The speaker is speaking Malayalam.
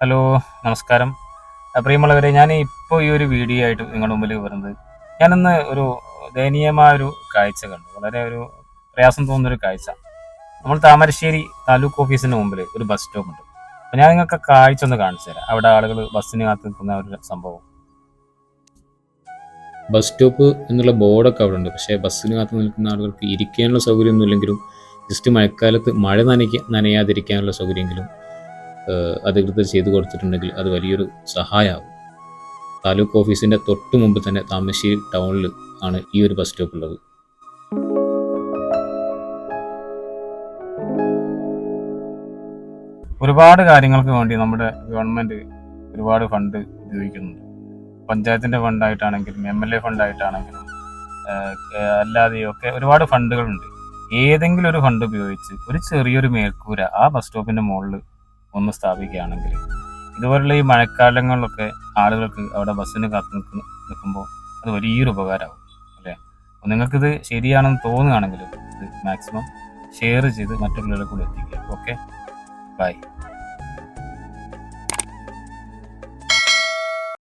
ഹലോ, നമസ്കാരം. പ്രിയമുള്ളവരെ, ഞാൻ ഇപ്പോൾ ഈ ഒരു വീഡിയോ ആയിട്ട് നിങ്ങളുടെ മുമ്പിൽ വരുന്നത്, ഞാനിന്ന് ഒരു ദയനീയമായ ഒരു കാഴ്ച കണ്ടു. വളരെ ഒരു പ്രയാസം തോന്നുന്നൊരു കാഴ്ച. നമ്മൾ താമരശ്ശേരി താലൂക്ക് ഓഫീസിന് മുമ്പിൽ ഒരു ബസ് സ്റ്റോപ്പ് ഉണ്ട്. അപ്പോൾ ഞാൻ നിങ്ങൾക്ക് കാഴ്ച ഒന്ന് കാണിച്ചു തരാം. അവിടെ ആളുകൾ ബസ്സിന് കാത്ത് നിൽക്കുന്ന ഒരു സംഭവം. ബസ് സ്റ്റോപ്പ് എന്നുള്ള ബോർഡൊക്കെ അവിടെ ഉണ്ട്. പക്ഷേ ബസ്സിന് കാത്ത് നിൽക്കുന്ന ആളുകൾക്ക് ഇരിക്കാനുള്ള സൗകര്യമൊന്നും ഇല്ലെങ്കിലും ജസ്റ്റ് മഴക്കാലത്ത് മഴ നനയാതിരിക്കാനുള്ള സൗകര്യമെങ്കിലും അധികൃതർ ചെയ്തു കൊടുത്തിട്ടുണ്ടെങ്കിൽ അത് വലിയൊരു സഹായമാകും. താലൂക്ക് ഓഫീസിൻ്റെ തൊട്ട് മുമ്പ് തന്നെ താമരശ്ശേരി ടൗണിൽ ആണ് ഈ ഒരു ബസ് സ്റ്റോപ്പ് ഉള്ളത്. ഒരുപാട് കാര്യങ്ങൾക്ക് വേണ്ടി നമ്മുടെ ഗവൺമെൻറ് ഒരുപാട് ഫണ്ട് ഉപയോഗിക്കുന്നുണ്ട്. പഞ്ചായത്തിൻ്റെ ഫണ്ടായിട്ടാണെങ്കിലും MLA ഫണ്ടായിട്ടാണെങ്കിലും അല്ലാതെയും ഒക്കെ ഒരുപാട് ഫണ്ടുകളുണ്ട്. ഏതെങ്കിലും ഒരു ഫണ്ട് ഉപയോഗിച്ച് ഒരു ചെറിയൊരു മേൽക്കൂര ആ ബസ് സ്റ്റോപ്പിൻ്റെ മുകളിൽ ഒന്ന് സ്ഥാപിക്കുകയാണെങ്കിൽ ഇതുപോലുള്ള ഈ മഴക്കാലങ്ങളിലൊക്കെ ആളുകൾക്ക് അവിടെ ബസ്സിന് നിൽക്കുമ്പോൾ അത് വലിയൊരു ഉപകാരമാകും അല്ലേ. അപ്പോൾ നിങ്ങൾക്കിത് ശരിയാണെന്ന് തോന്നുകയാണെങ്കിൽ ഇത് മാക്സിമം ഷെയർ ചെയ്ത് മറ്റുള്ളവരെ കൂടി എത്തിക്കുക. Okay, by.